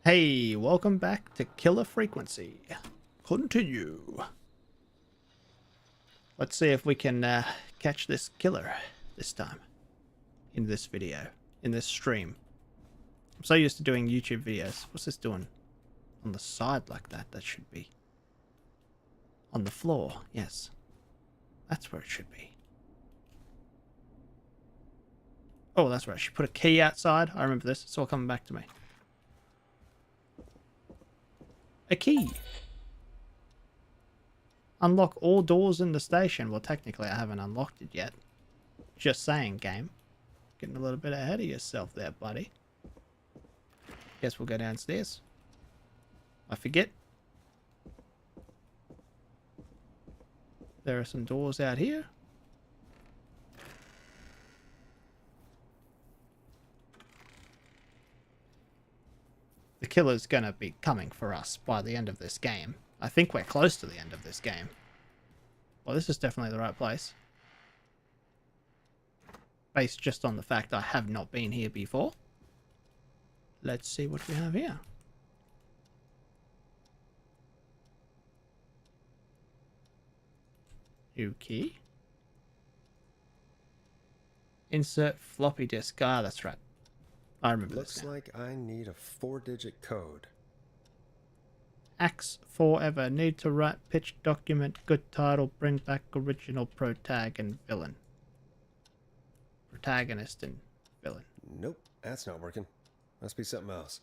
Hey, welcome back to Killer Frequency. Continue. Let's see if we can catch this killer this time. In this video. In this stream. I'm so used to doing YouTube videos. What's this doing? On the side like that? That should be. On the floor. Yes. That's where it should be. Oh, that's right. She put a key outside. I remember this. It's all coming back to me. A key. Unlock all doors in the station. Well, technically I haven't unlocked it yet. Just saying, game. Getting a little bit ahead of yourself there, buddy. Guess we'll go downstairs. I forget. There are some doors out here. The killer's gonna be coming for us by the end of this game. I think we're close to the end of this game. Well, this is definitely the right place. Based just on the fact I have not been here before. Let's see what we have here. New key. Insert floppy disk. Ah, that's right. I remember this. Looks like I need a 4-digit code. Axe forever. Need to write pitch document. Good title. Bring back original protag and villain. Protagonist and villain. Nope, that's not working. Must be something else.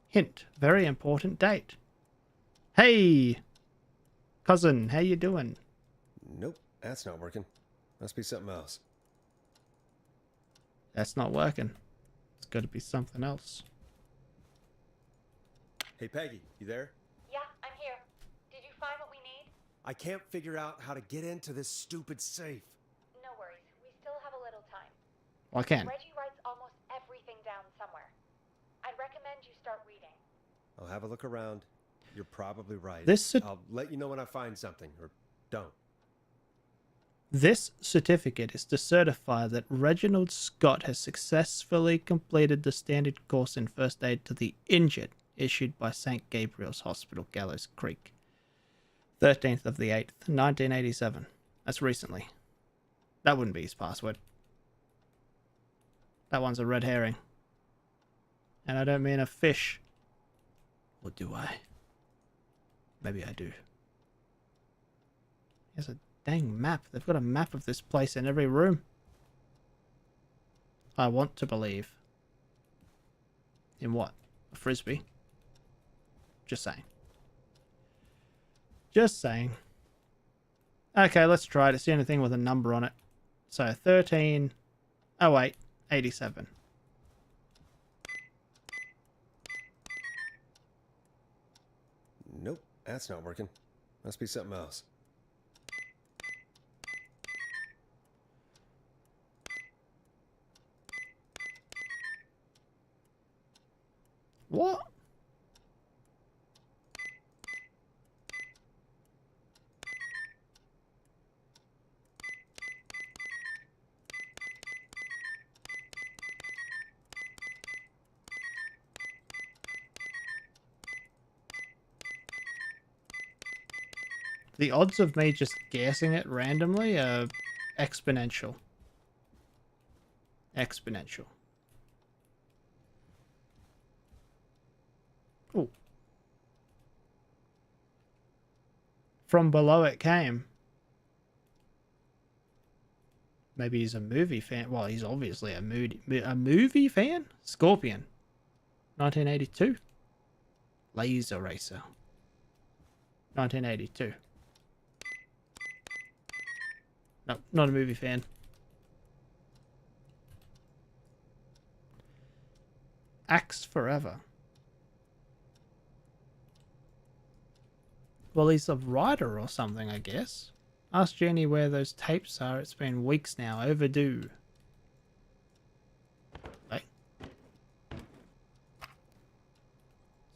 Hint. Very important date. Hey! Cousin, how you doing? Nope, that's not working. Must be something else. That's not working. It's got to be something else. Hey Peggy, you there? Yeah, I'm here. Did you find what we need? I can't figure out how to get into this stupid safe. No worries. We still have a little time. Well, I can. Reggie writes almost everything down somewhere. I'd recommend you start reading. I'll have a look around. You're probably right. This I'll let you know when I find something, or don't. This certificate is to certify that Reginald Scott has successfully completed the standard course in first aid to the injured, issued by St. Gabriel's Hospital, Gallows Creek. 13th of the 8th, 1987. That's recently. That wouldn't be his password. That one's a red herring. And I don't mean a fish. Or do I? Maybe I do. There's a dang map. They've got a map of this place in every room. I want to believe. In what? A frisbee? Just saying. Just saying. Okay, let's try it. It's the only thing with a number on it. So 130887. Nope, that's not working. Must be something else. What? The odds of me just guessing it randomly are exponential. Exponential. Ooh. From below it came. Maybe he's a movie fan. Well, he's obviously a movie fan? Scorpion. 1982. Laser Racer. 1982. No, not a movie fan. Axe forever. Well, he's a writer or something, I guess. Ask Jenny where those tapes are. It's been weeks now. Overdue. Hey. It's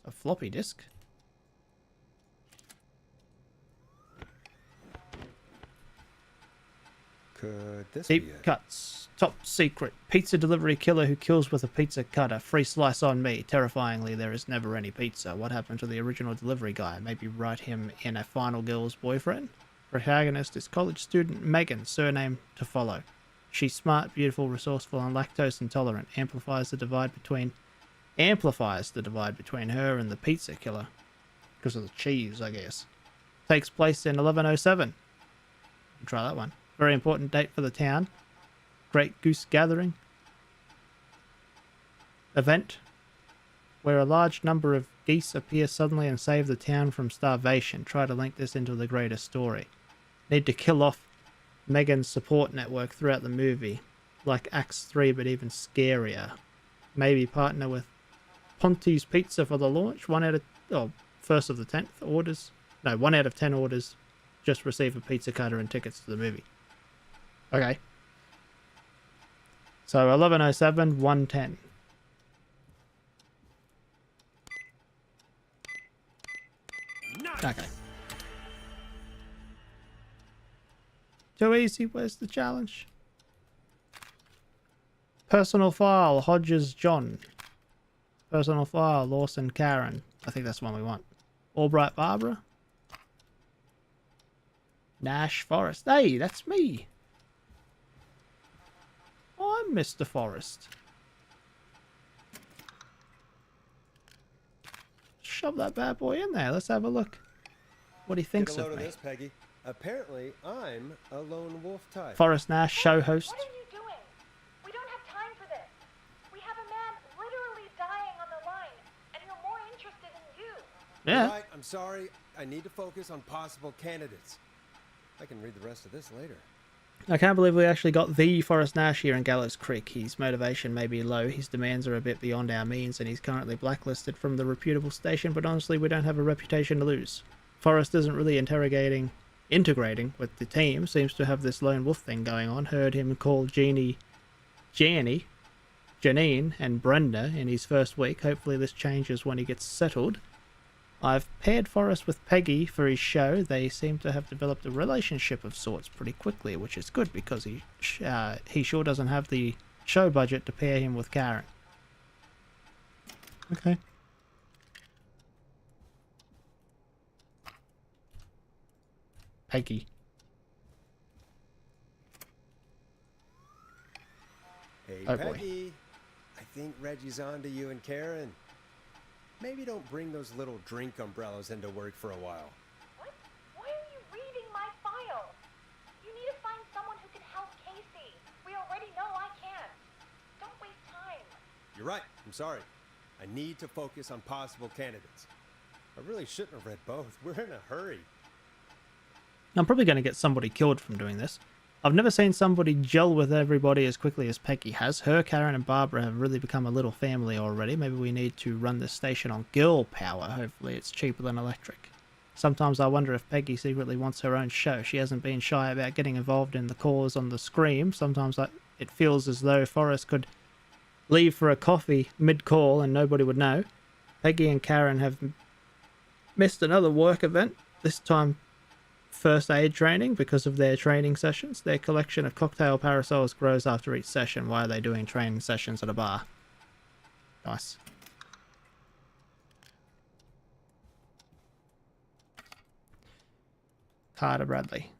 a floppy disk. Could this be Deep it? cuts. Top secret. Pizza delivery killer who kills with a pizza cutter. Free slice on me. Terrifyingly, there is never any pizza. What happened to the original delivery guy? Maybe write him in a Final Girl's boyfriend? Protagonist is college student Megan, surname to follow. She's smart, beautiful, resourceful, and lactose intolerant. Amplifies the divide between her and the pizza killer. Because of the cheese, I guess. Takes place in 1107. Try that one. Very important date for the town. Great Goose Gathering event where a large number of geese appear suddenly and save the town from starvation. Try to link this into the greater story. Need to kill off Megan's support network throughout the movie, like Acts 3 but even scarier. Maybe partner with Ponti's Pizza for the launch. 1 out of 10 orders just receive a pizza cutter and tickets to the movie. Okay. So 1107, 110. Okay. Too easy. Where's the challenge? Personal file, Hodges John. Personal file, Lawson Karen. I think that's the one we want. Albright Barbara. Nash Forrest. Hey, that's me. I'm Mr. Forrest. Shove that bad boy in there. Let's have a look what he thinks Get a load of me. This, Peggy. Apparently, I'm a lone wolf type. Forrest Nash, show host. What are you doing? We don't have time for this. We have a man literally dying on the line, and you're more interested in you. Yeah. Right, I'm sorry. I need to focus on possible candidates. I can read the rest of this later. I can't believe we actually got the Forrest Nash here in Gallows Creek. His motivation may be low, his demands are a bit beyond our means, and he's currently blacklisted from the reputable station, but honestly, we don't have a reputation to lose. Forrest isn't really integrating with the team, seems to have this lone wolf thing going on. Heard him call Janine, and Brenda in his first week. Hopefully this changes when he gets settled. I've paired Forrest with Peggy for his show. They seem to have developed a relationship of sorts pretty quickly, which is good because he sure doesn't have the show budget to pair him with Karen. Okay. Peggy. Hey, Oh, boy. Peggy. I think Reggie's on to you and Karen. Maybe don't bring those little drink umbrellas into work for a while. What? Why are you reading my file? You need to find someone who can help Casey. We already know I can't. Don't waste time. You're right. I'm sorry. I need to focus on possible candidates. I really shouldn't have read both. We're in a hurry. I'm probably going to get somebody killed from doing this. I've never seen somebody gel with everybody as quickly as Peggy has. Her, Karen, and Barbara have really become a little family already. Maybe we need to run this station on girl power. Hopefully it's cheaper than electric. Sometimes I wonder if Peggy secretly wants her own show. She hasn't been shy about getting involved in the cause on the Scream. Sometimes it feels as though Forrest could leave for a coffee mid-call and nobody would know. Peggy and Karen have missed another work event, this time first aid training because of their training sessions. Their collection of cocktail parasols grows after each session. Why are they doing training sessions at a bar? Nice. Carter Bradley.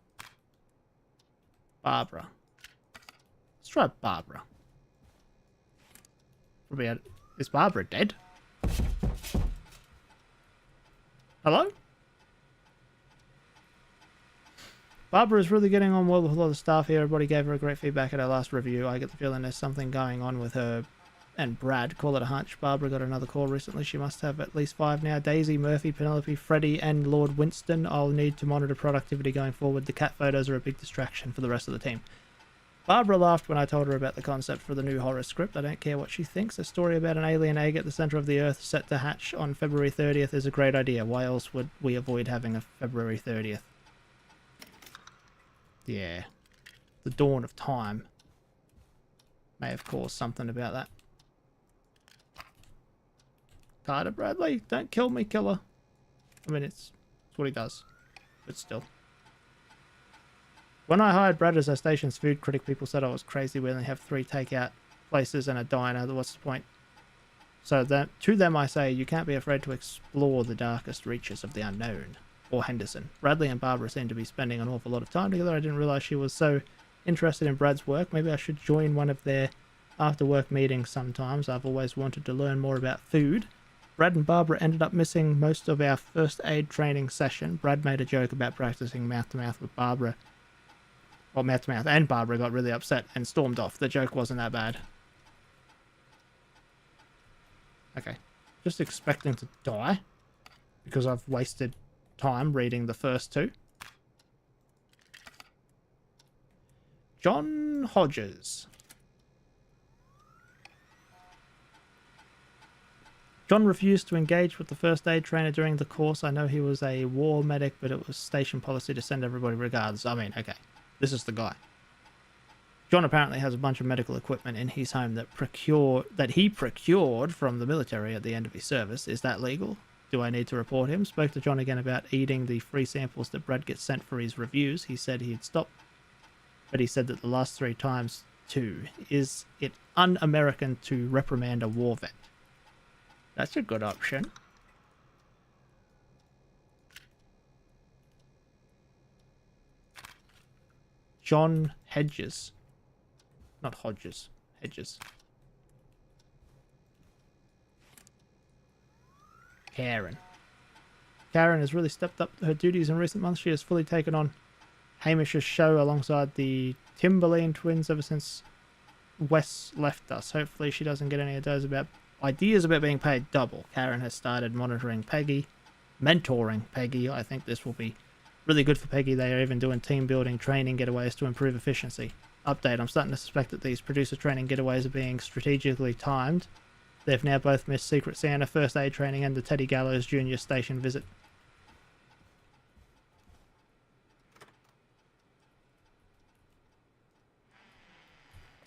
Barbara. Let's try Barbara. Is Barbara dead? Hello? Barbara is really getting on well with a lot of staff here. Everybody gave her a great feedback at our last review. I get the feeling there's something going on with her and Brad. Call it a hunch. Barbara got another call recently. She must have at least 5 now. Daisy, Murphy, Penelope, Freddie, and Lord Winston. I'll need to monitor productivity going forward. The cat photos are a big distraction for the rest of the team. Barbara laughed when I told her about the concept for the new horror script. I don't care what she thinks. A story about an alien egg at the center of the Earth set to hatch on February 30th is a great idea. Why else would we avoid having a February 30th? Yeah. The dawn of time may have caused something about that. Carter Bradley, don't kill me, killer. I mean, it's what he does. But still. When I hired Brad as our station's food critic, people said I was crazy. We only have 3 takeout places and a diner. What's the point? So to them I say, you can't be afraid to explore the darkest reaches of the unknown. Or Henderson. Bradley and Barbara seem to be spending an awful lot of time together. I didn't realize she was so interested in Brad's work. Maybe I should join one of their after-work meetings sometimes. I've always wanted to learn more about food. Brad and Barbara ended up missing most of our first aid training session. Brad made a joke about practicing mouth-to-mouth with Barbara. Well, mouth-to-mouth, and Barbara got really upset and stormed off. The joke wasn't that bad. Okay. Just expecting to die because I've wasted time reading the first 2. John Hodges. John refused to engage with the first aid trainer during the course. I know he was a war medic, but it was station policy to send everybody regards. I mean, okay. This is the guy. John apparently has a bunch of medical equipment in his home that he procured from the military at the end of his service. Is that legal? Do I need to report him? Spoke to John again about eating the free samples that Brad gets sent for his reviews. He said he'd stop, but he said that the last 3 times too. Is it un-American to reprimand a war vet? That's a good option. John Hedges. Not Hodges. Hedges. Karen. Karen has really stepped up her duties in recent months. She has fully taken on Hamish's show alongside the Timberlane twins ever since Wes left us. Hopefully she doesn't get any ideas about being paid double. Karen has started mentoring Peggy. I think this will be really good for Peggy. They are even doing team building training getaways to improve efficiency. Update, I'm starting to suspect that these producer training getaways are being strategically timed. They've now both missed Secret Santa, first aid training, and the Teddy Gallows Jr. station visit.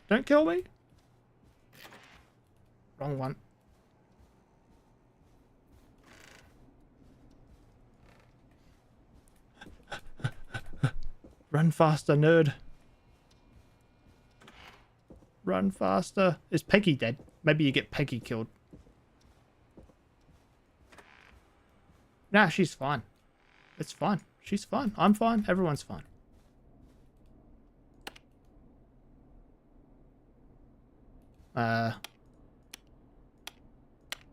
Don't kill me. Wrong one. Run faster, nerd. Run faster. Is Peggy dead? Maybe you get Peggy killed. Nah, she's fine. It's fine. She's fine. I'm fine. Everyone's fine.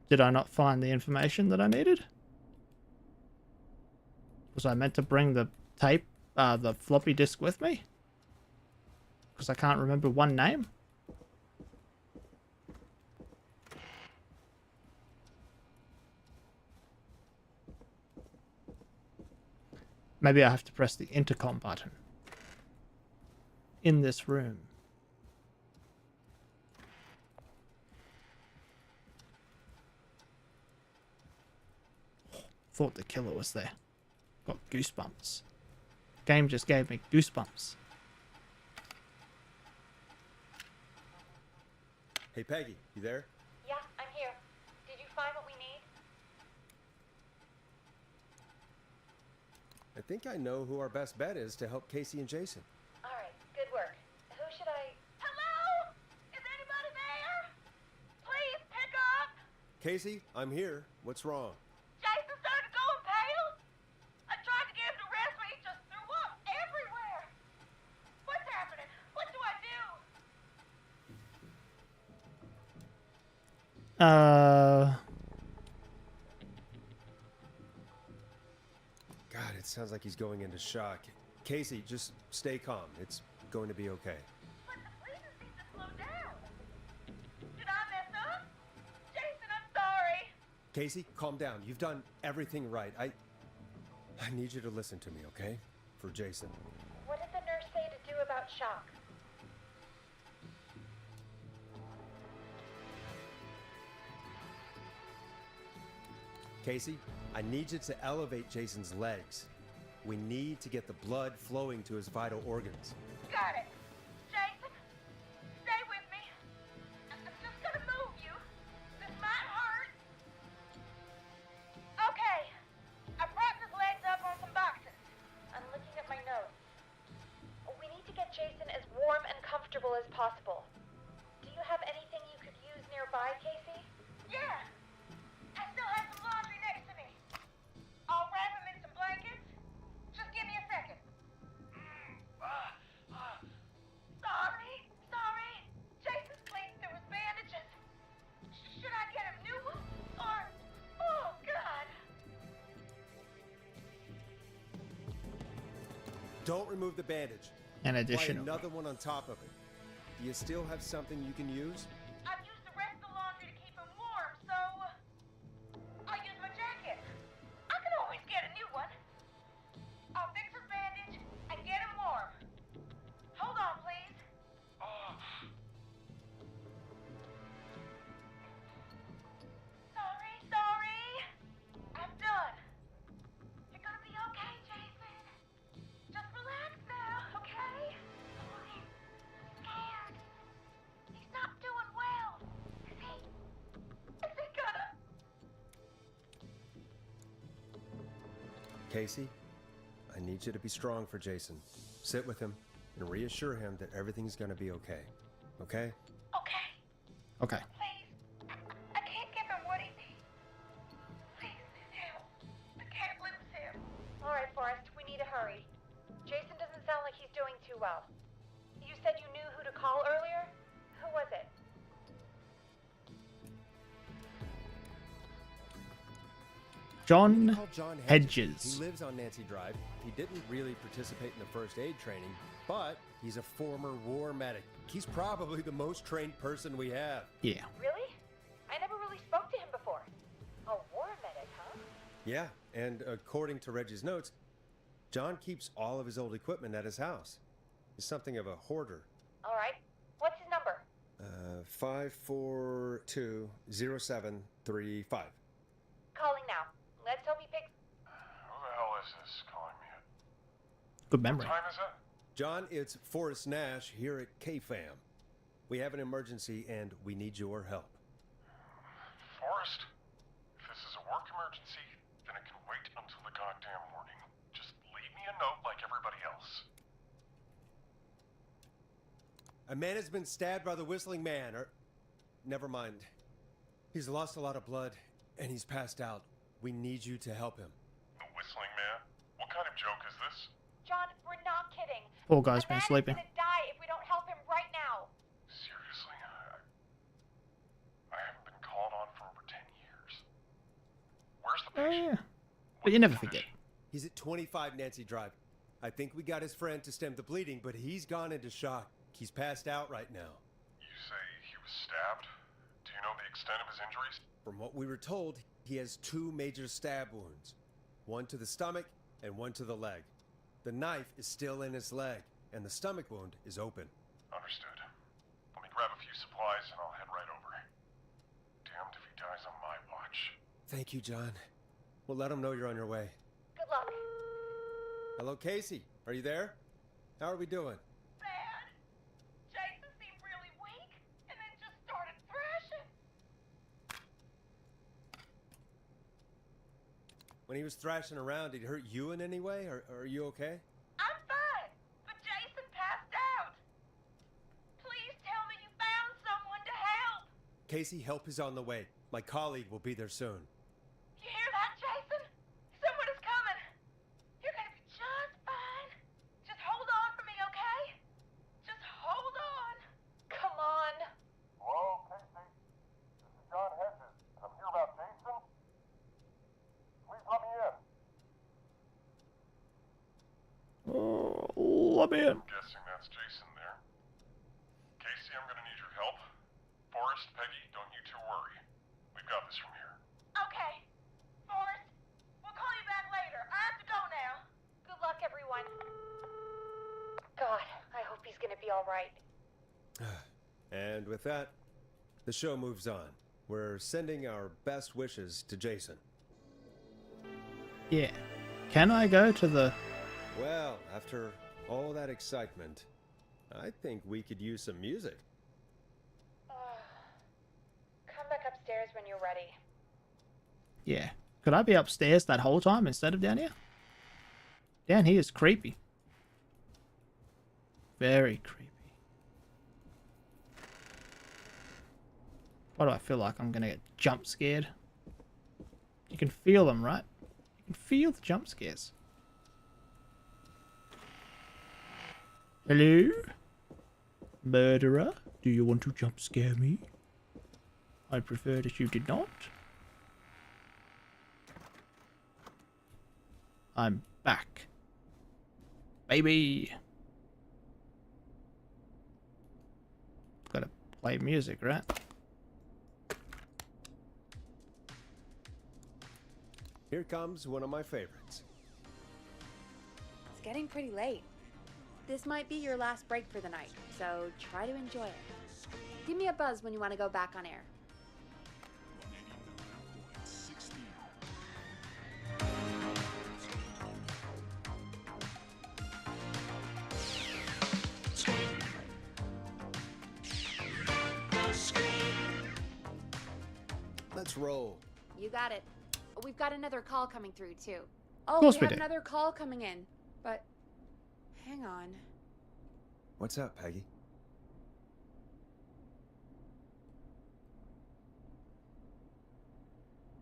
Did I not find the information that I needed? Was I meant to bring the the floppy disk with me? Because I can't remember one name. Maybe I have to press the intercom button in this room. Thought the killer was there. Got goosebumps. Game just gave me goosebumps. Hey, Peggy, you there? Yeah, I'm here. Did you find what we need? I think I know who our best bet is to help Casey and Jason. All right, good work. Who should I... Hello? Is anybody there? Please pick up. Casey, I'm here. What's wrong? Jason started going pale. I tried to get him to rest, but he just threw up everywhere. What's happening? What do I do? God, it sounds like he's going into shock. Casey, just stay calm. It's going to be okay. But the breathing seems to slow down. Did I mess up? Jason, I'm sorry. Casey, calm down. You've done everything right. I need you to listen to me, okay? For Jason. What did the nurse say to do about shock? Casey, I need you to elevate Jason's legs. We need to get the blood flowing to his vital organs. Got it. Jason, stay with me. I'm just gonna move you. This might hurt. Okay. I propped his legs up on some boxes. I'm looking at my notes. don't remove the bandage. An Apply additional. another one on top of it. Do you still have something you can use? I've used the rest of the laundry to keep him warm, so I'll use my jacket. I can always get a new one. I'll fix his bandage and get him warm. Hold on, please. Sorry. I'm done. You're gonna be okay, Jason. Just relax now, okay? I'm scared. He's not doing well. Is he? Is he gonna? Casey, I need you to be strong for Jason. Sit with him and reassure him that everything's gonna be okay. Okay? Okay, Okay. please. I can't give him what he needs. Please, help. I can't lose him. All right, Forrest, we need to hurry. Jason doesn't sound like he's doing too well. You said you knew who to call earlier? Who was it? John Call John Hedges. He lives on Nancy Drive. He didn't really participate in the first aid training, but he's a former war medic. He's probably the most trained person we have. Yeah. Really? I never really spoke to him before. A war medic, huh? Yeah, and according to Reggie's notes, John keeps all of his old equipment at his house. He's something of a hoarder. All right. What's his number? 5420735. Calling now. Let's hope he picks. Who the hell is this calling me at? Good memory. What time is it? John, it's Forrest Nash here at K-Fam. We have an emergency and we need your help. Forrest, if this is a work emergency, then it can wait until the goddamn morning. Just leave me a note like everybody else. A man has been stabbed by the Whistling Man, or... Never mind. He's lost a lot of blood, and he's passed out. We need you to help him. The Whistling Man? What kind of joke is this? John, we're not kidding. Poor guy's A been man sleeping. is gonna die if we don't help him right now. Seriously? I haven't been called on for over 10 years. Where's the Oh, patient? yeah. But you never forget. He's at 25 Nancy Drive. I think we got his friend to stem the bleeding, but he's gone into shock. He's passed out right now. You say he was stabbed? Do you know the extent of his injuries? From what we were told, he has 2 major stab wounds. One to the stomach and one to the leg. The knife is still in his leg, and the stomach wound is open. Understood. Let me grab a few supplies and I'll head right over. Damned if he dies on my watch. Thank you, John. We'll let him know you're on your way. Good luck. Hello, Casey. Are you there? How are we doing? Bad. Jason seemed really weak and then just started thrashing. When he was thrashing around, did he hurt you in any way? Are you okay? I'm fine, but Jason passed out. Please tell me you found someone to help. Casey, help is on the way. My colleague will be there soon. You hear that, Jason? Someone is coming. You're gonna be just fine. Just hold on for me, okay? Just hold on. Come on. Hello, Casey. This is John Hedges. I'm here about Jason. Please let me in. Oh, let me in. I'm guessing that's Jason there. Casey, I'm gonna need your help. Forrest, Peggy, don't you two worry. We've got this from here. Okay. Forrest, we'll call you back later. I have to go now. Good luck, everyone. God, I hope he's gonna be all right. And with that, the show moves on. We're sending our best wishes to Jason. Yeah. Can I go to the... Well, after all that excitement, I think we could use some music. Come back upstairs when you're ready. Yeah. Could I be upstairs that whole time instead of down here? Down here is creepy. Very creepy. Why do I feel like I'm gonna get jump scared? You can feel them, right? You can feel the jump scares. Hello? Murderer? Do you want to jump scare me? I prefer that you did not. I'm back. baby. Gotta play music, right? Here comes one of my favorites. It's getting pretty late. This might be your last break for the night, so try to enjoy it. Give me a buzz when you want to go back on air. Let's roll. You got it. We've got another call coming through, too. Oh, course we we have do. another call coming in. But, hang on. What's up, Peggy?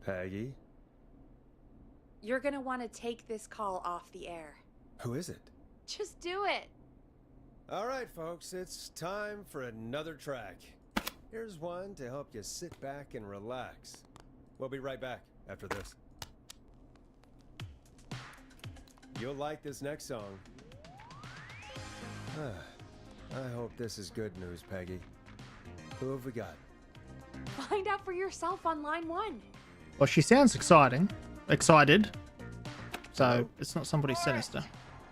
Peggy? You're gonna want to take this call off the air. Who is it? Just do it. All right, folks, it's time for another track. Here's one to help you sit back and relax. We'll be right back after this. You'll like this next song. I hope this is good news, Peggy. Who have we got? Find out for yourself on line 1. Well, she sounds excited. So Hello? it's not somebody Forrest, sinister.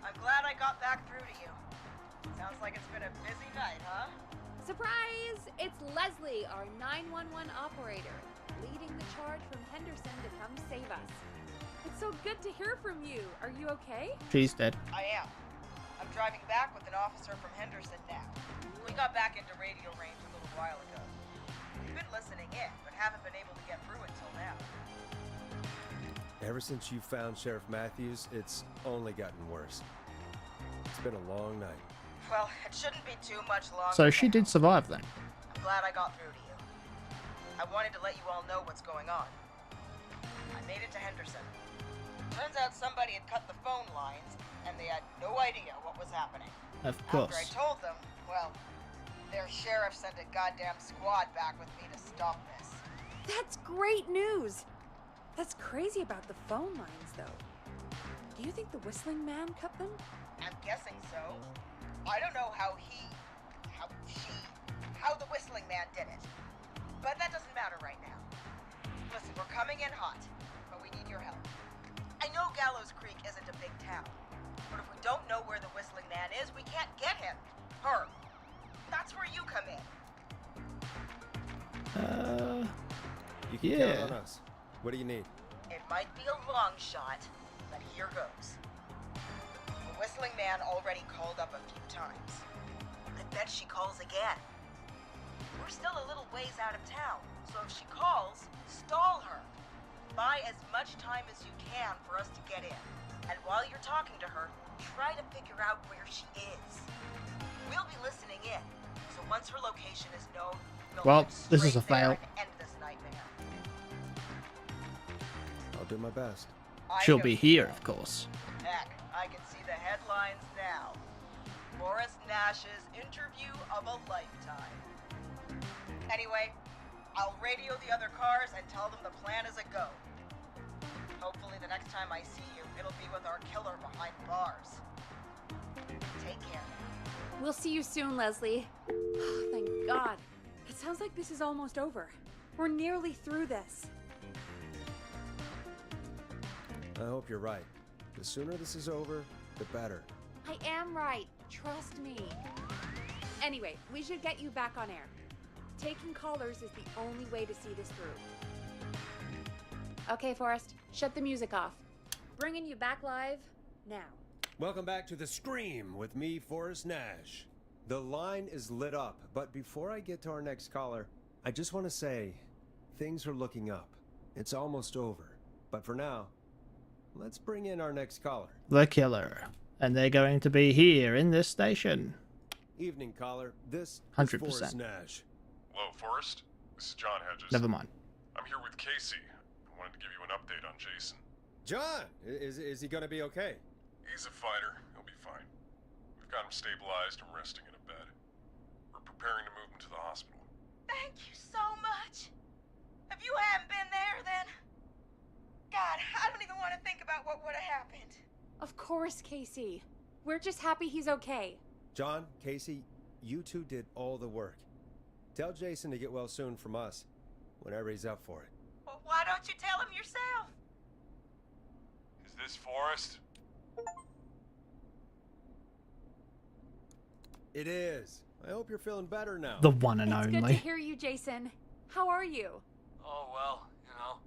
I'm glad I got back through to you. Sounds like it's been a busy night, huh? Surprise! It's Leslie, our 911 operator, leading the charge from Henderson to come save us. It's so good to hear from you. Are you okay? She's dead. I am. I'm driving back with an officer from Henderson now. We got back into radio range a little while ago. We've been listening in, but haven't been able to get through until now. Ever since you found Sheriff Matthews, it's only gotten worse. It's been a long night. Well, it shouldn't be too much longer. So she now. did survive then. I'm glad I got through to you. I wanted to let you all know what's going on. I made it to Henderson. Turns out somebody had cut the phone lines, and they had no idea what was happening. Of After I course. told them, well, their sheriff sent a goddamn squad back with me to stop this. That's great news. That's crazy about the phone lines, though. Do you think the Whistling Man cut them? I'm guessing so. I don't know how the Whistling Man did it. But that doesn't matter right now. Listen, we're coming in hot, but we need your help. I know Gallows Creek isn't a big town, but if we don't know where the Whistling Man is, we can't get him. Her. That's where you come in. You can Yeah. count on us. What do you need? It might be a long shot, but here goes. The Whistling Man already called up a few times. I bet she calls again. We're still a little ways out of town, so if she calls, stall her. Buy as much time as you can for us to get in. And while you're talking to her, try to figure out where she is. We'll be listening in, so once her location is known, we'll Well, head this is straight a fail. there and end this nightmare. I'll do my best. I She'll know be you here, will. of course. Heck, I can see the headlines now. Forrest Nash's interview of a lifetime. Anyway, I'll radio the other cars and tell them the plan is a go. Hopefully the next time I see you, it'll be with our killer behind bars. Take care. We'll see you soon, Leslie. Oh, thank God. It sounds like this is almost over. We're nearly through this. I hope you're right. The sooner this is over, the better. I am right. Trust me. Anyway, we should get you back on air. Taking callers is the only way to see this through. Okay, Forrest, shut the music off. Bringing you back live now. Welcome back to The Scream with me, Forrest Nash. The line is lit up, but before I get to our next caller, I just want to say, things are looking up. It's almost over. But for now, let's bring in our next caller. The killer. And they're going to be here in this station. Evening, caller. This is 100%. Forrest Nash. Hello, Forrest. This is John Hedges. Never mind. I'm here with Casey. I wanted to give you an update on Jason. John, is he going to be okay? He's a fighter. He'll be fine. We've got him stabilized and resting in a bed. We're preparing to move him to the hospital. Thank you so much. If you hadn't been there, then... God, I don't even want to think about what would have happened. Of course, Casey. We're just happy he's okay. John, Casey, you two did all the work. Tell Jason to get well soon from us, whenever he's up for it. Well, why don't you tell him yourself? Is this Forrest? It is. I hope you're feeling better now. The one and It's good to only. hear you, Jason. How are you? Oh, well, you know.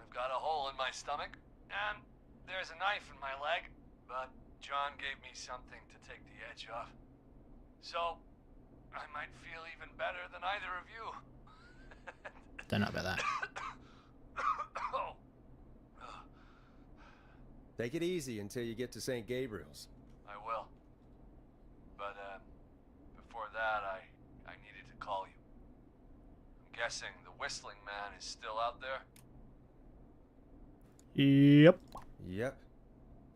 I've got a hole in my stomach, and there's a knife in my leg, but John gave me something to take the edge off. So, I might feel even better than either of you. Don't know about that. Oh. Take it easy until you get to St. Gabriel's. I will. But, before that, I needed to call you. I'm guessing the Whistling Man is still out there? Yep. Yep.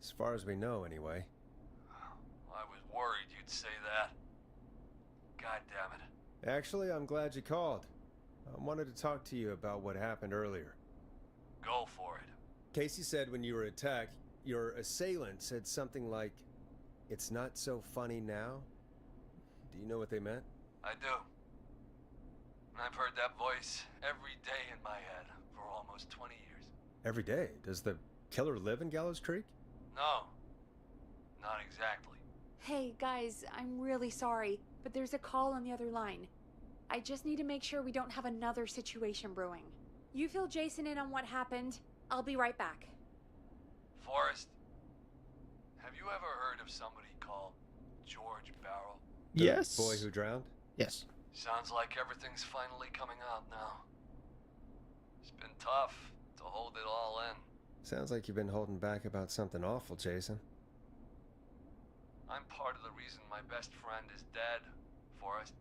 As far as we know, anyway. I was worried you'd say that. God damn it. Actually, I'm glad you called. I wanted to talk to you about what happened earlier. Go for it. Casey said when you were attacked, your assailant said something like, "It's not so funny now." Do you know what they meant? I do. I've heard that voice every day in my head for almost 20 years. Every day. Does the killer live in Gallows Creek? No, not exactly. Hey, guys, I'm really sorry, but there's a call on the other line. I just need to make sure we don't have another situation brewing. You fill Jason in on what happened. I'll be right back. Forrest, have you ever heard of somebody called George Barrow? The Yes. boy who drowned? Yes. Sounds like everything's finally coming out now. It's been tough to hold it all in. Sounds like you've been holding back about something awful, Jason. I'm part of the reason my best friend is dead, Forrest.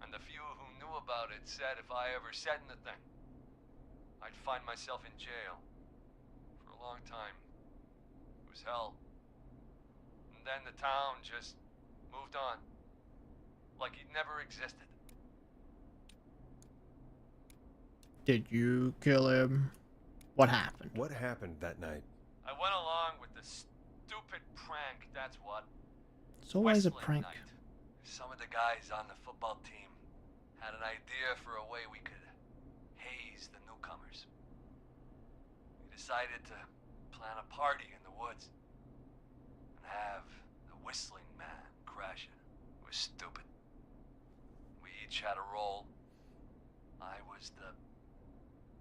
And the few who knew about it said if I ever said anything, I'd find myself in jail. For a long time. It was hell. And then the town just moved on. Like he'd never existed. Did you kill him? What happened? What happened that night? I went along with the stupid prank, that's what. It's always a Whistling prank. night. Some of the guys on the football team had an idea for a way we could haze the newcomers. We decided to plan a party in the woods and have the Whistling Man crash it. It was stupid. We each had a role. I was the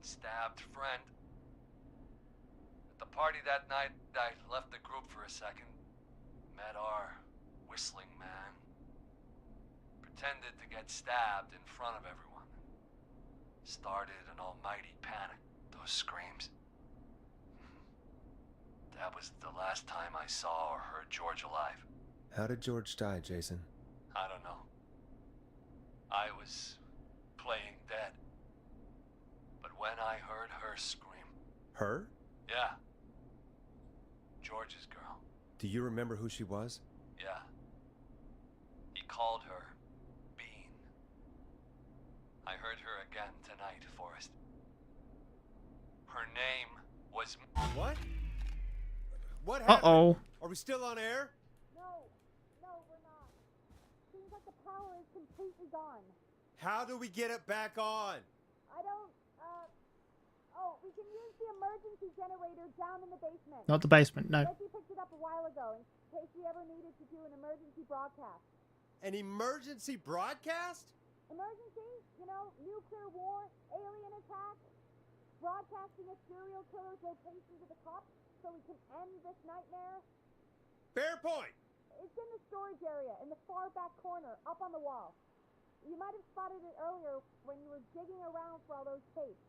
stabbed friend. At the party that night, I left the group for a second, met our Whistling Man, pretended to get stabbed in front of everyone. Started an almighty panic, those screams. That was the last time I saw or heard George alive. How did George die, Jason? I don't know. I was playing dead. But when I heard her scream... Her? Yeah. George's girl. Do you remember who she was? Yeah. He called her Bean. I heard her again tonight, Forrest. Her name was... What? What happened? Uh-oh. Are we still on air? No, we're not. Seems like the power is completely gone. How do we get it back on? I don't, oh, we can use the emergency generator down in the basement. Not the basement, no. Reggie picked it up a while ago in case we ever needed to do an emergency broadcast. An emergency broadcast? Emergency? You know, nuclear war, alien attack, broadcasting a serial killer's location to the cops so we can end this nightmare. Fair point. It's in the storage area in the far back corner, up on the wall. You might have spotted it earlier when you were digging around for all those tapes.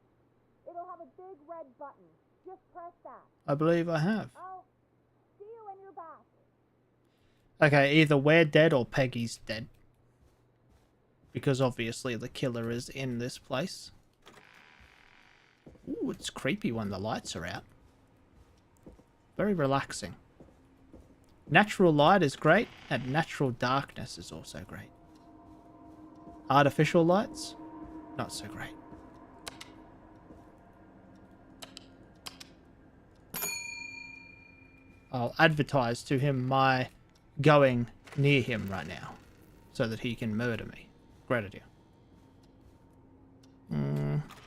It'll have a big red button. Just press that. I believe I have. I'll see you when you're back. Okay, either we're dead or Peggy's dead. Because obviously the killer is in this place. Ooh, it's creepy when the lights are out. Very relaxing. Natural light is great, and natural darkness is also great. Artificial lights, not so great. I'll advertise to him my going near him right now, so that he can murder me. Great idea.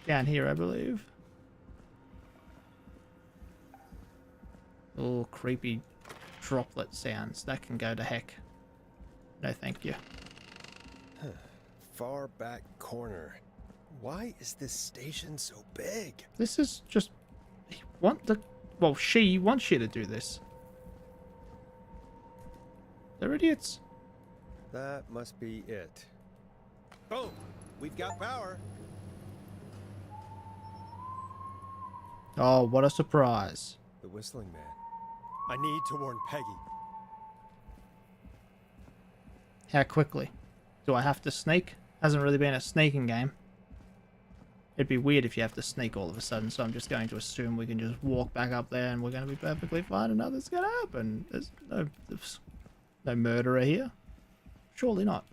Down here, I believe. Oh, creepy droplet sounds. That can go to heck. No, thank you. Far back corner. Why is this station so big? This is just... she wants you to do this. They're idiots. That must be it. Boom! We've got power. Oh, what a surprise. The Whistling Man. I need to warn Peggy. How quickly? Do I have to sneak? Hasn't really been a sneaking game. It'd be weird if you have to sneak all of a sudden, so I'm just going to assume we can just walk back up there and we're going to be perfectly fine and nothing's going to happen. There's no murderer here. Surely not.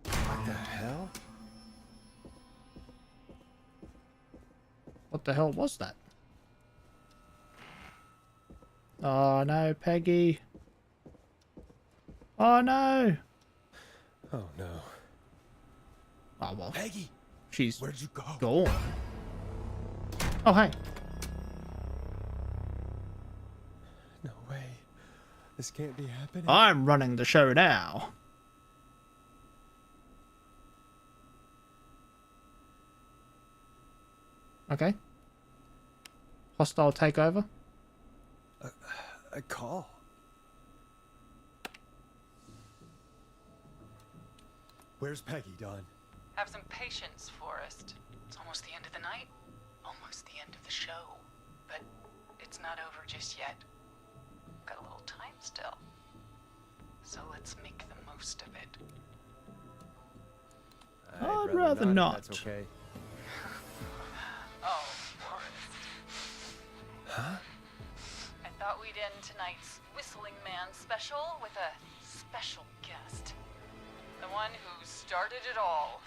What the hell? What the hell was that? Oh no, Peggy. Oh no. Oh no. Oh well. Peggy! She's Where'd you go? gone. Oh hey. No way. This can't be happening. I'm running the show now. Okay. Hostile takeover. A call. Where's Peggy, Don? Have some patience, Forrest. It's almost the end of the night. Almost the end of the show. But it's not over just yet. Got a little time still. So let's make the most of it. I'd rather not. If that's okay. Oh, Forrest. Huh? I thought we'd end tonight's Whistling Man special with a special guest. The one who started it all.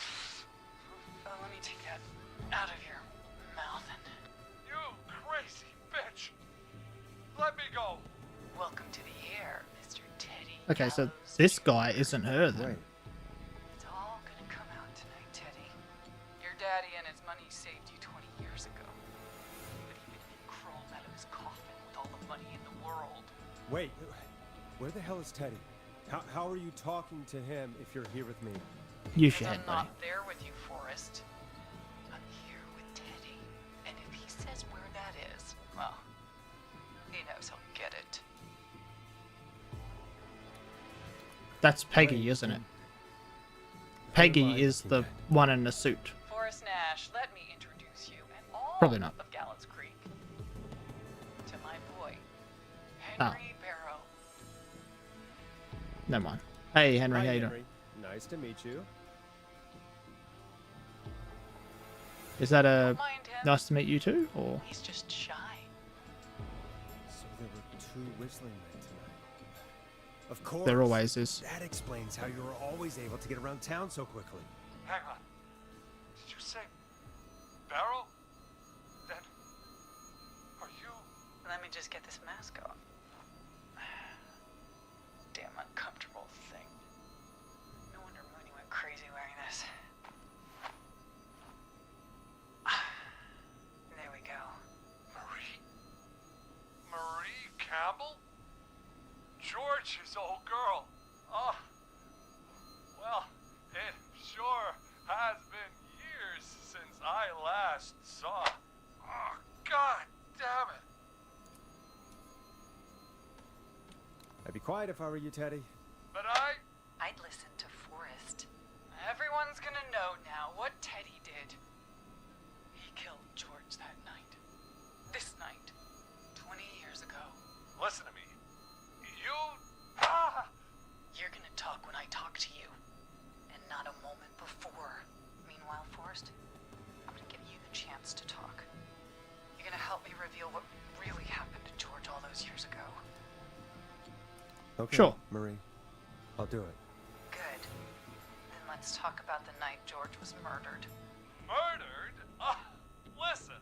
Let me take that out of your mouth and... You crazy bitch! Let me go! Welcome to the air, Mr. Teddy. Okay, so Gallows this Jr. guy isn't her then. Wait. It's all gonna come out tonight, Teddy. Your daddy and his money saved you 20 years ago. But even if he crawled out of his coffin with all the money in the world... Wait. Where the hell is Teddy? How are you talking to him if you're here with me? You Because should, I'm buddy. not there with you, Forrest. I'm here with Teddy. And if he says where that is, well, he knows he'll get it. That's Peggy, Wait, isn't it? am Peggy I is the looking one in the suit. Forrest Nash, let me introduce you and all Probably not. of Gallant's Creek to my boy, Oh. Henry Barrow. Never mind. Hey, Henry, Hi, how you doing? Henry. Nice to meet you. Is that a Don't mind him. nice to meet you too, or He's just shy. So there were two Whistling Men tonight. Of course. there always is? That explains how you were always able to get around town so quickly. Hang on. Did you say Barrow? Then are you? Let me just get this mask off. Damn uncomfortable thing. No wonder Mooney went crazy wearing this. There we go. Marie? Marie Campbell? George's old girl. Oh. Well, it sure has been years since I last saw. Oh, God damn it. I'd be quiet if I were you, Teddy. But I'd listen to Forrest. Everyone's gonna know now what Teddy did. He killed George that night. This night. 20 years ago. listen to me. You're gonna talk when I talk to you. And not a moment before. Meanwhile, Forrest, I'm gonna give you the chance to talk. You're gonna help me reveal what really happened to George all those years ago. Okay, Sure. Marie. I'll do it. Good. Then let's talk about the night George was murdered. Murdered? Listen,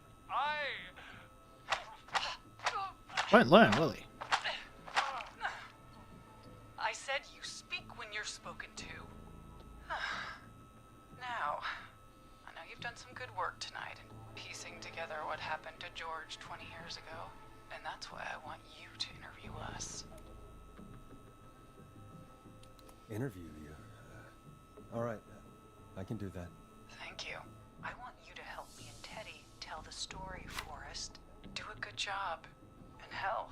Won't learn, will he? I said you speak when you're spoken to. Now, I know you've done some good work tonight in piecing together what happened to George 20 years ago, and that's why I want you to interview us. Interview you? All right, I can do that. Thank you. I want you to help me and Teddy tell the story, Forrest. Do a good job. And hell,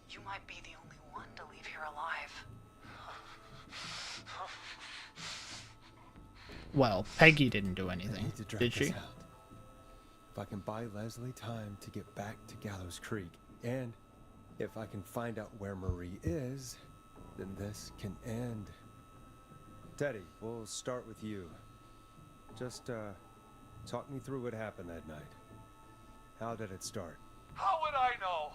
you might be the only one to leave here alive. Well, Peggy didn't do I anything, need to drag did this she? out. If I can buy Leslie time to get back to Gallows Creek, and if I can find out where Marie is, then this can end. Teddy, we'll start with you. Just, talk me through what happened that night. How did it start? How would I know?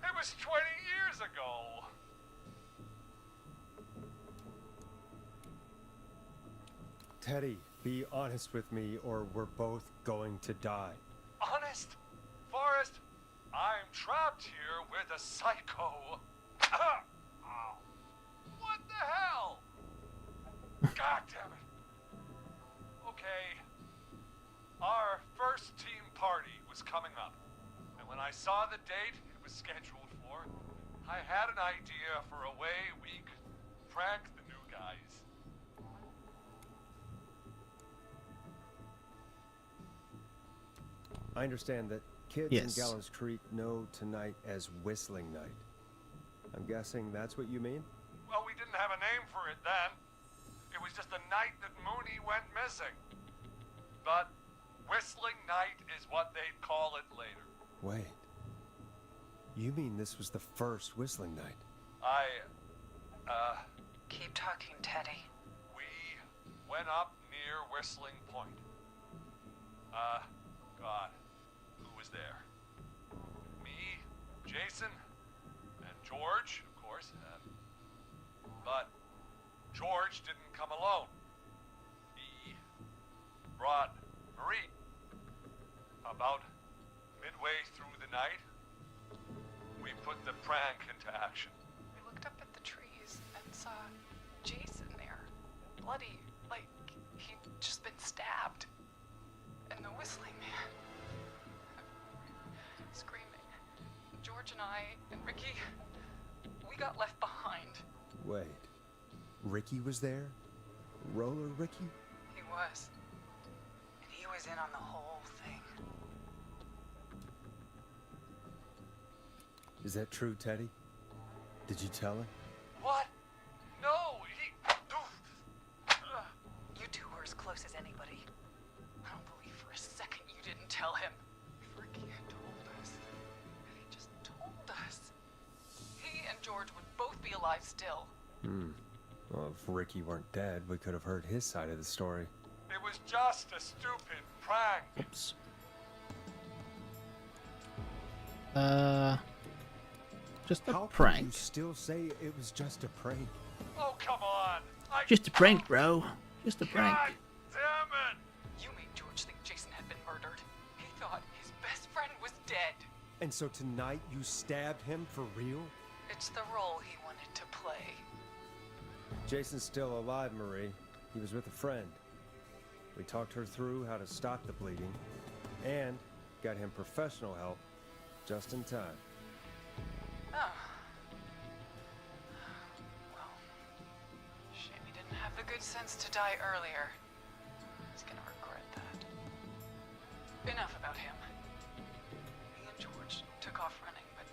It was 20 years ago. Teddy, be honest with me or we're both going to die. Honest? Forrest, I'm trapped here with a psycho. Ow. What the hell? God damn it. Okay. Our first team party was coming up. And when I saw the date it was scheduled for, I had an idea for a way we could prank the new guys. I understand that kids Yes. in Gallows Creek know tonight as Whistling Night. I'm guessing that's what you mean? Well, we didn't have a name for it then. It was just the night that Mooney went missing. But Whistling Night is what they'd call it later. Wait. You mean this was the first Whistling Night? Keep talking, Teddy. We went up near Whistling Point. God, who was there? Me, Jason, and George, of course. But George didn't come alone. He brought Marie. About midway through the night, we put the prank into action. We looked up at the trees and saw Jason there. Bloody, like he'd just been stabbed. And the Whistling Man. Screaming. George and I and Ricky, we got left behind. Wait. Ricky was there? Roller Ricky? He was. And he was in on the whole thing. Is that true, Teddy? Did you tell him? What? No, he... You two were as close as anybody. I don't believe for a second you didn't tell him. If Ricky had told us, if he just told us, he and George would both be alive still. Well, if Ricky weren't dead, we could have heard his side of the story. It was just a stupid prank. Oops. Just a How can you prank. still say it was just a prank? Oh, come on. Just a prank, bro. Just a prank. God damn it. You made George think Jason had been murdered. He thought his best friend was dead. And so tonight you stabbed him for real? It's the role he wanted to play. Jason's still alive, Marie. He was with a friend. We talked her through how to stop the bleeding and got him professional help just in time. Oh. Well, shame he didn't have the good sense to die earlier. He's gonna regret that. Enough about him. Me and George took off running, but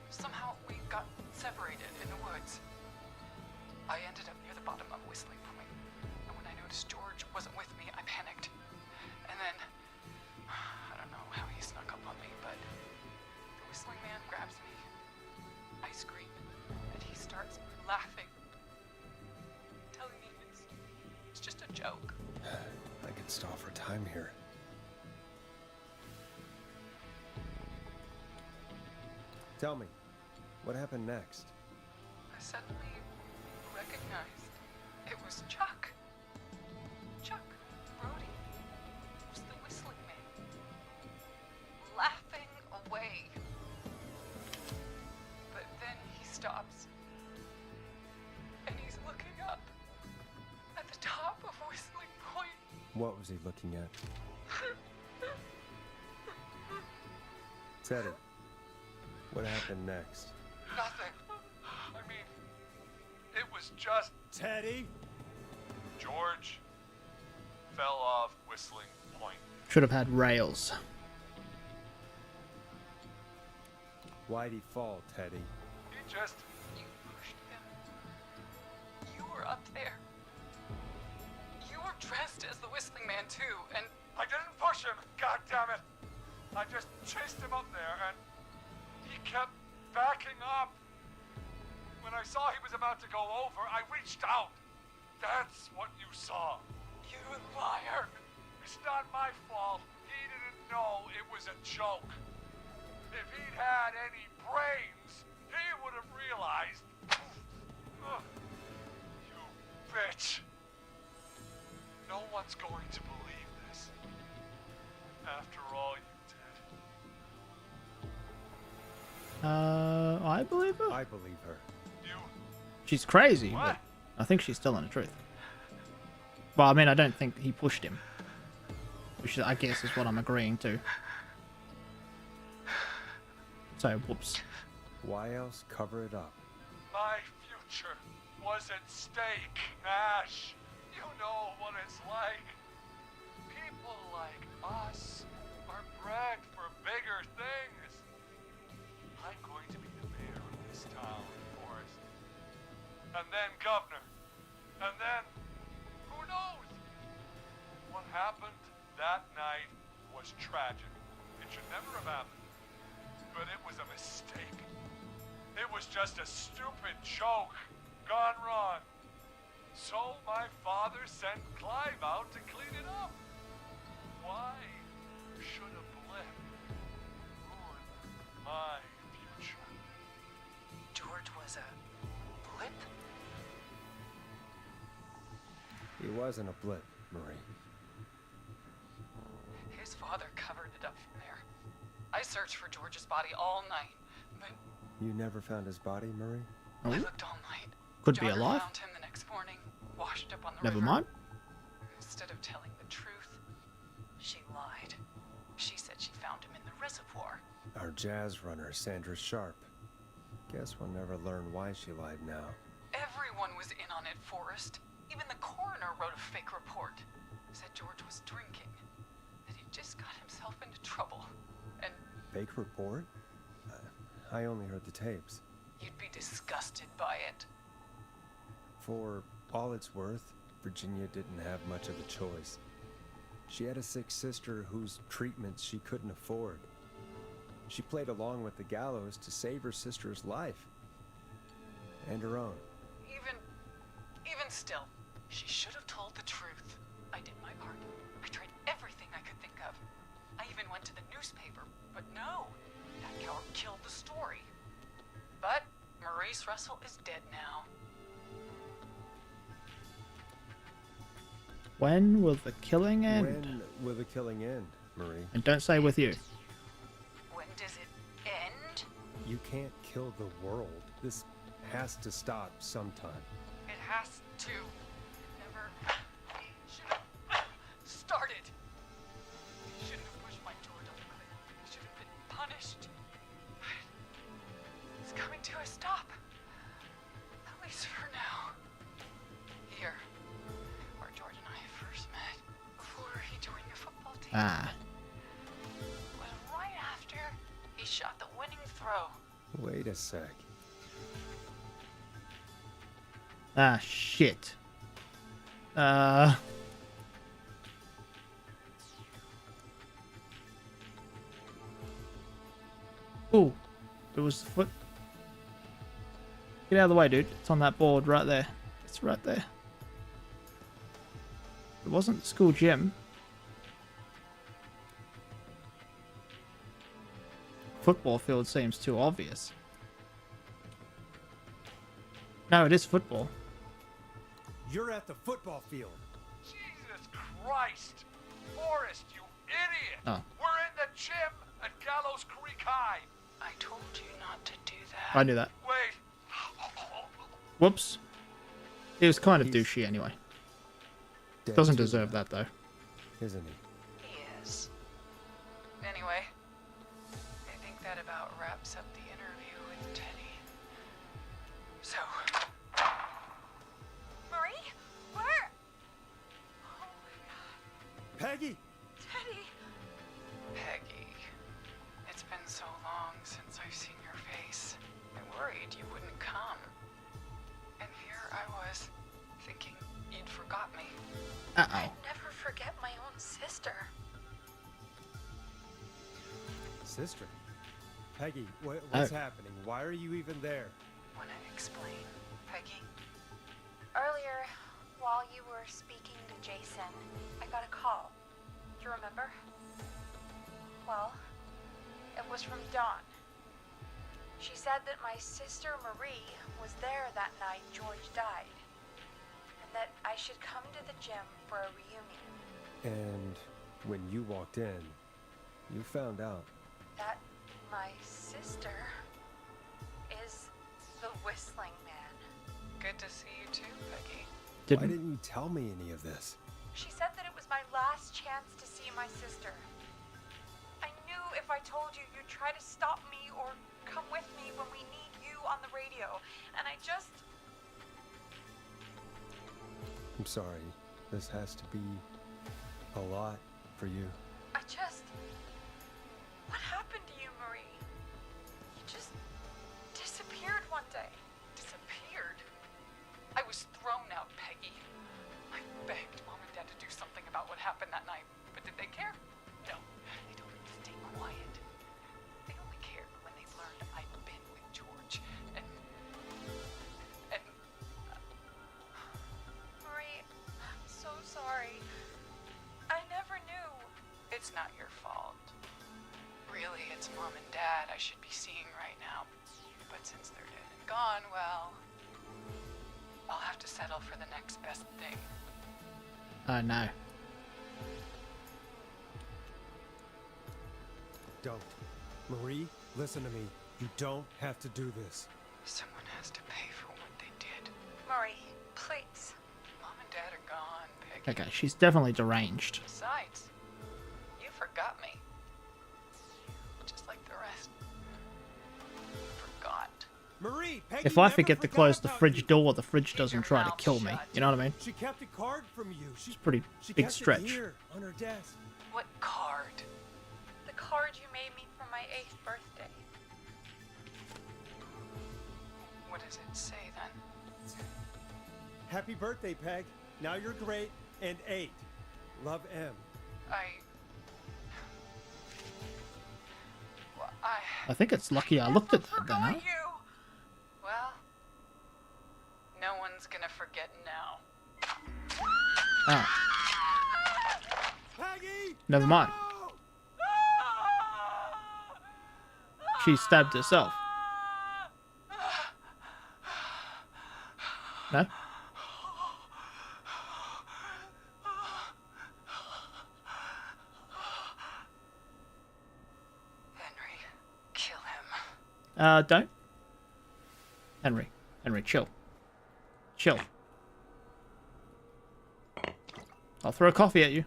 somehow we got separated in the woods. I ended up near the bottom of Whistling Point, and when I noticed George wasn't with me, I panicked. And then, I don't know how he snuck up on me, but the Whistling Man grabs me. I scream, and he starts laughing, telling me it's just a joke. I could stall for time here. Tell me, what happened next? I suddenly recognized it was Chuck. Chuck Brody was the Whistling Man. What was he looking at? Teddy, what happened next? Nothing. I mean, it was just Teddy? George fell off Whistling Point. Should have had rails. Why'd he fall, Teddy? He just... You pushed him. You were up there. You were dressed as the Whistling Man too, and I didn't push him, God damn it! I just chased him up there and he kept backing up. When I saw he was about to go over, I reached out. That's what you saw. you liar. It's not my fault. He didn't know it was a joke. If he'd had any brains, he would have realized. Ugh. You bitch. No one's going to believe this. After all you did. I believe her. I believe her. You... She's crazy, What? but I think she's telling the truth. Well, I mean, I don't think he pushed him. Which I guess is what I'm agreeing to. So, whoops. Why else cover it up? My future was at stake, Nash. You know what it's like. People like us are bred for bigger things. I'm going to be the mayor of this town, Forrest. And then governor. And then, who knows? What happened that night was tragic. It should never have happened. But it was a mistake. It was just a stupid joke gone wrong. So my father sent Clive out to clean it up. Why should a blip ruin my future? George was a blip? He wasn't a blip, Marie. His father covered it up from there. I searched for George's body all night, but You never found his body, Marie? Oh, I looked all night. could be Jogger alive. found him the next morning, washed up on the Never river. mind. Instead of telling the truth, she lied. She said she found him in the reservoir. Our jazz runner, Sandra Sharp. Guess we'll never learn why she lied now. Everyone was in on it, Forrest. Even the coroner wrote a fake report. Said George was drinking. That he just got himself into trouble. And Fake report? I only heard the tapes. you'd be disgusted by it. For all it's worth, Virginia didn't have much of a choice. She had a sick sister whose treatments she couldn't afford. She played along with the gallows to save her sister's life. And her own. Even still, she should have told the truth. I did my part. I tried everything I could think of. I even went to the newspaper, but no. That coward killed the story. But Maurice Russell is dead now. When will the killing end? When will the killing end, Marie? And don't say with you. When does it end? You can't kill the world. This has to stop sometime. It has to. It never should have started. He shouldn't have pushed my George off the cliff. He should have been punished. It's coming to a stop. At least for now. Here, where George and I first met, before he joined your football team. Ah. Was right after he shot the winning throw. Wait a sec. Ah, shit. Ooh. It was the foot. Get out of the way, dude. It's on that board right there. It's right there. It wasn't the school gym. Football field seems too obvious. No, it is football. You're at the football field. Jesus Christ! Forrest, you idiot! Oh. We're in the gym at Gallows Creek High. I told you not to do that. I knew that. Wait. Whoops. He was kind of He's douchey anyway. Dead Doesn't too. deserve that though. isn't he? He is. Anyway, I think that about wraps up the interview with Teddy. So... Marie? Where? Oh my god. Peggy! Teddy! Peggy, it's been so long since I've seen your face. I worried you wouldn't come. And here I was, thinking you'd forgot me. Uh-oh. I'd never forget my own sister. Sister? Peggy, what's Oh. happening? Why are you even there? Wanna explain, Peggy? Earlier, while you were speaking to Jason, I got a call. Do you remember? Well, it was from Dawn. She said that my sister Marie was there that night George died, and that I should come to the gym for a reunion. And when you walked in, you found out. That my sister is the Whistling Man. Good to see you too, Peggy. Why Didn't. didn't you tell me any of this? She said that it was my last chance to see my sister. I knew if I told you, you'd try to stop me or come with me when we need you on the radio. And I just... I'm sorry. This has to be a lot for you. I just... What happened to you, Marie? You just disappeared one day. Disappeared? I was thrown out, Peggy. I begged Mom and Dad to do something about what happened that night, but did they care? No. They told me to stay quiet. They only cared when they learned I'd been with George. And Marie, I'm so sorry. I never knew. it's not your fault. Really, it's Mom and Dad I should be seeing right now. But since they're dead and gone, well, I'll have to settle for the next best thing. Oh no. Don't. Marie, listen to me. You don't have to do this. Someone has to pay for what they did. Marie, please. Mom and Dad are gone, Peggy. Okay, she's definitely deranged. Besides, you forgot me. Just like the rest. Forgot. Marie, Peggy If I never forget to forgot close the about fridge you. door, the fridge Keep doesn't your try to mouth kill me. shut. You know what I mean? She kept a card from you. It's a pretty she big kept it stretch. here on her desk. What card? The card you made me for my 8th birthday. What does it say then? Happy birthday, Peg. Now you're great and 8. Love, M. Well, I think it's lucky I looked at that then, huh? You. Well, no one's gonna forget now. Oh, Peggy! never mind. No! She stabbed herself. No? Henry, kill him. Don't. Henry, chill. Chill. I'll throw coffee at you.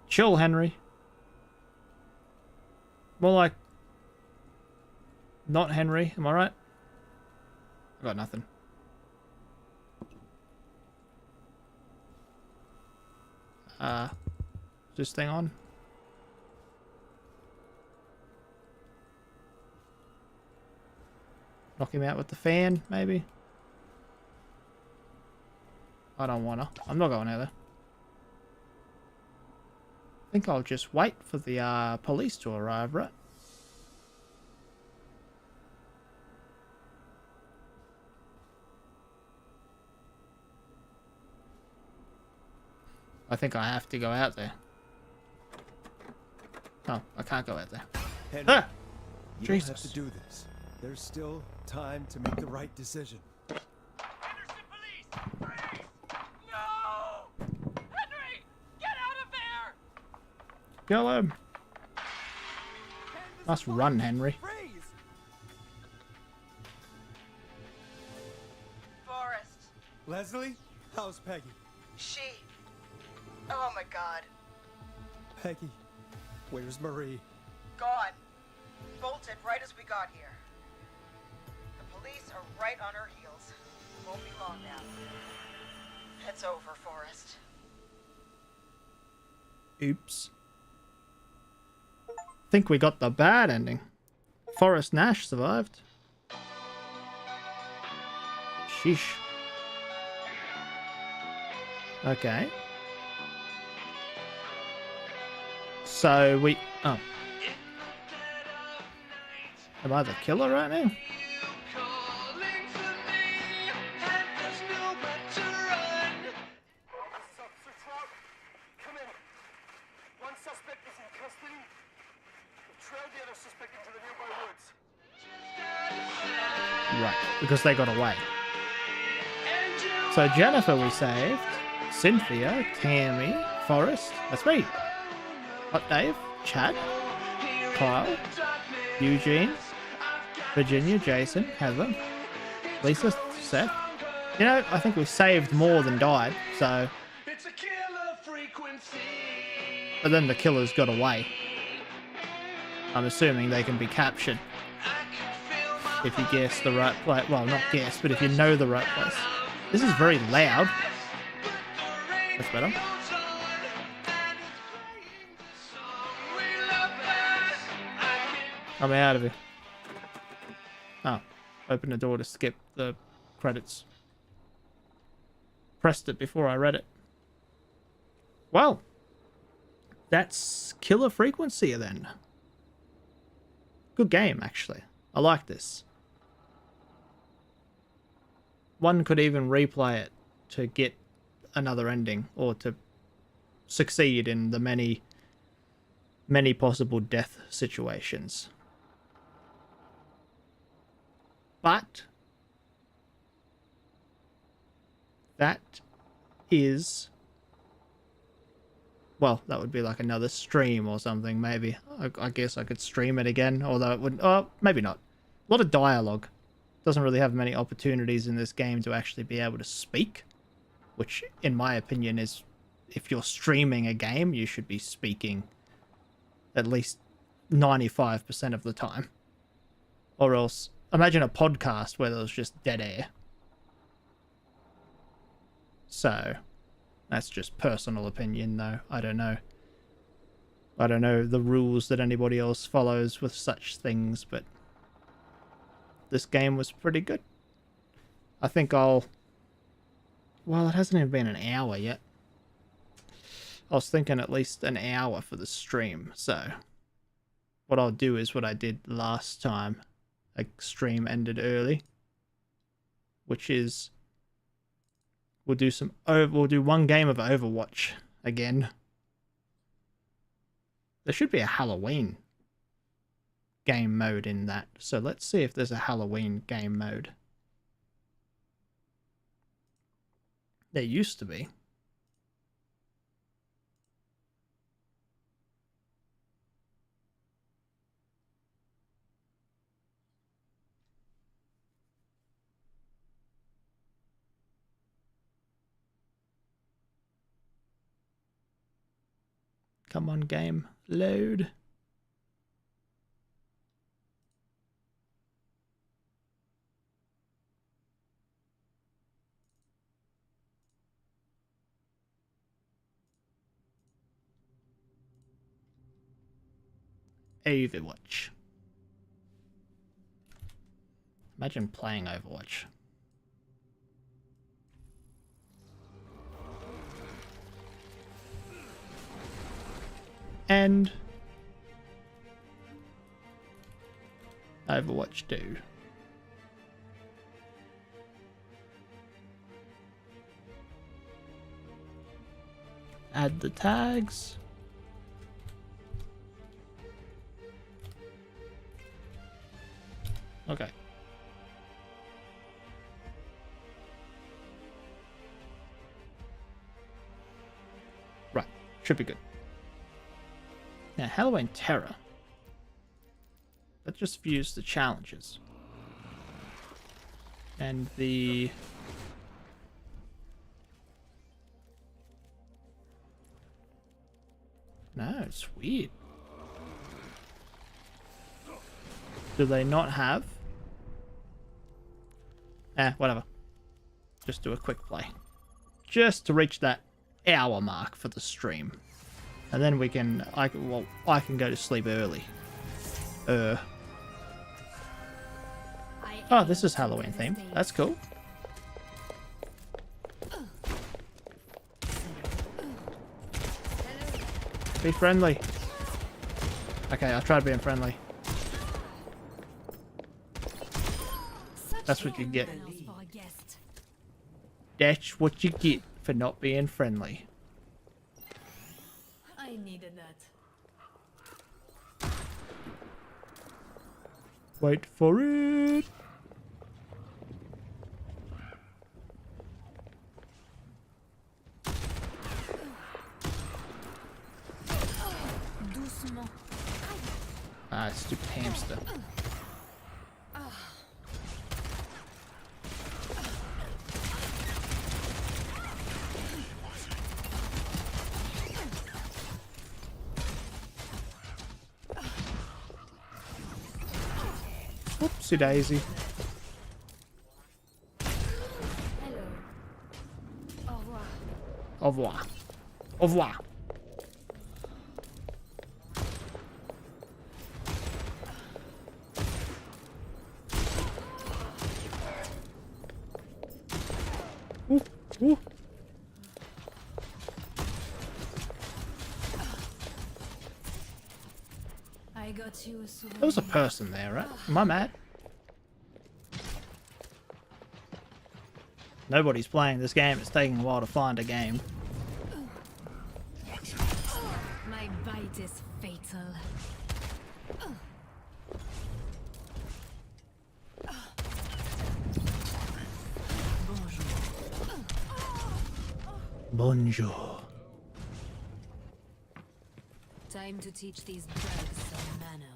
Chill, Henry. More like... Not Henry, am I right? I got nothing. Is this thing on? Knock him out with the fan, maybe? I don't wanna. I'm not going out there. I think I'll just wait for the police to arrive, right? I think I have to go out there. Oh, I can't go out there. Henry, Ah! you don't have Jesus. to do this. There's still time to make the right decision. Henderson police! Freeze! No! Henry! Get out of there! Kill him! Nice run, Henry. Freeze! Forrest, Leslie, how's Peggy? she. Oh my god. Peggy, where's Marie? Gone. Bolted right as we got here. The police are right on her heels. Won't be long now. It's over, Forrest. Oops. Think we got the bad ending. Forrest Nash survived. Sheesh. Okay. So we... Oh. Am I the killer right now? Come in. One suspect is in custody. We've trailed the other suspect into the nearby woods. Right, because they got away. So Jennifer we saved. Cynthia, Tammy, Forrest. That's me. Hot Dave, Chad, Kyle, Eugene, Virginia, Jason, Heather, Lisa, Seth. You know, I think we saved more than died, so... But then the killers got away. I'm assuming they can be captured. If you guess the right place. Well, not guess, but if you know the right place. This is very loud. That's better. I'm out of here. Oh. Open the door to skip the credits. Pressed it before I read it. Well. That's Killer Frequency then. Good game, actually. I like this. One could even replay it to get another ending, or to succeed in the many possible death situations. But that is... Well, that would be like another stream or something, maybe. I guess I could stream it again, although it wouldn't... Oh, maybe not. A lot of dialogue. Doesn't really have many opportunities in this game to actually be able to speak. Which, in my opinion, is... If you're streaming a game, you should be speaking at least 95% of the time. Or else... Imagine a podcast where there's just dead air. So... That's just personal opinion, though. I don't know. I don't know the rules that anybody else follows with such things, but this game was pretty good. I think I'll... Well, it hasn't even been an hour yet. I was thinking at least an hour for the stream, so what I'll do is what I did last time. A stream ended early, which is... We'll do one game of Overwatch again. There should be a Halloween game mode in that. So let's see if there's a Halloween game mode. There used to be. Come on, game. Load. Overwatch. Imagine playing Overwatch. And Overwatch 2. Add the tags. Okay. Right, should be good. Now, Halloween Terror. That just views the challenges. And the... No, it's weird. Do they not have? Whatever. Just do a quick play. Just to reach that hour mark for the stream. And then we can, I can go to sleep early. Oh, this is Halloween themed. That's cool. Be friendly. Okay, I tried being friendly. That's what you get. That's what you get for not being friendly. I needed that. Wait for it. Ah, stupid hamster. Whoopsie daisy. Hello. Au revoir. Au revoir. Au revoir. Ooh, ooh. I got you a souvenir. There was a person there, right? Am I mad? Nobody's playing this game. It's taking a while to find a game. My bite is fatal. Bonjour. Time to teach these drugs some manners.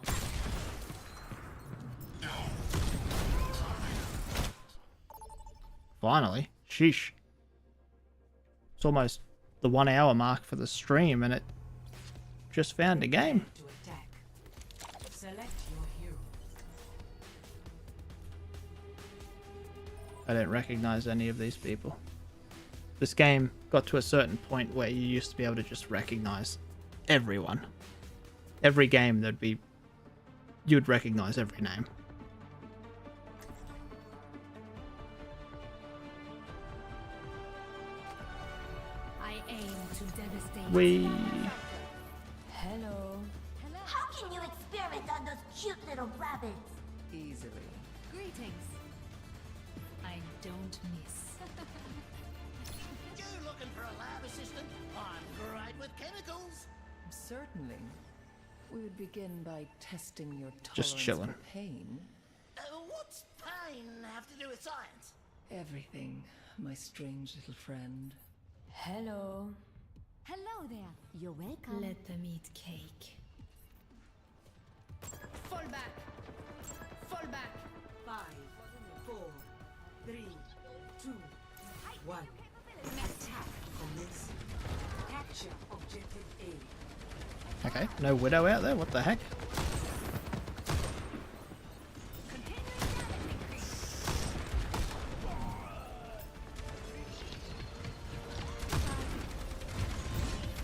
Finally. Sheesh. It's almost the 1 hour mark for the stream and it just found a game. To attack. Select your hero. I don't recognize any of these people. This game got to a certain point where you used to be able to just recognize everyone. Every game you'd recognize every name. I aim to devastate. We Hello. How can you experiment on those cute little rabbits? Easily. Greetings. I don't miss. You looking for a lab assistant? I'm great with chemicals. Certainly. We would begin by testing your tolerance Just chilling. for pain. What's pain have to do with science? Everything, my strange little friend. Hello. Hello there. You're welcome. Let them eat cake. Fall back. Fall back. 5, 4, 3, 2, 1. Attack commence. Capture objective A. okay. No widow out there. What the heck?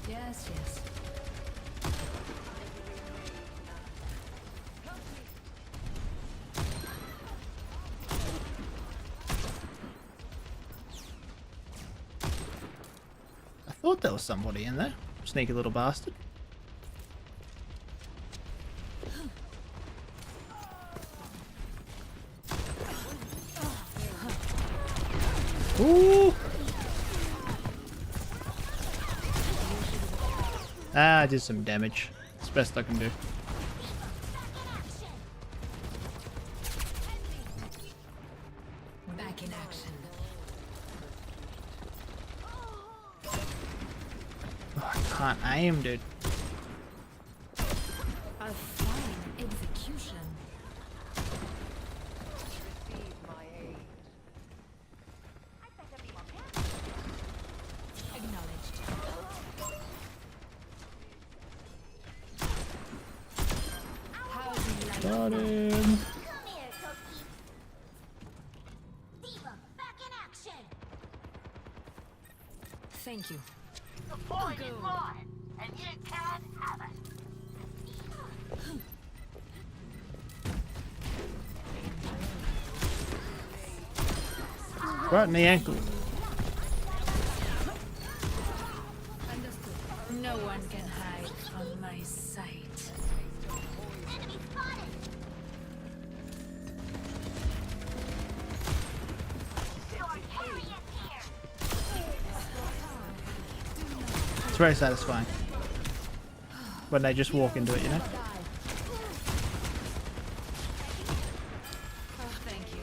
Yes, yes. I thought there was somebody in there. Sneaky little bastard. Ooh! Ah, I did some damage. It's the best I can do. Back in action. Oh, I can't aim, dude. A fine execution. Receive my aid. Acknowledged. Got him. Come here, Cookie. Diva, back in action. Thank you. The point is mine, and you can't have it. Right in the ankle. Understood. No one can hide from my sight. Enemy spotted. Harry is here. It's very satisfying when they just walk into it, you know? Oh, thank you.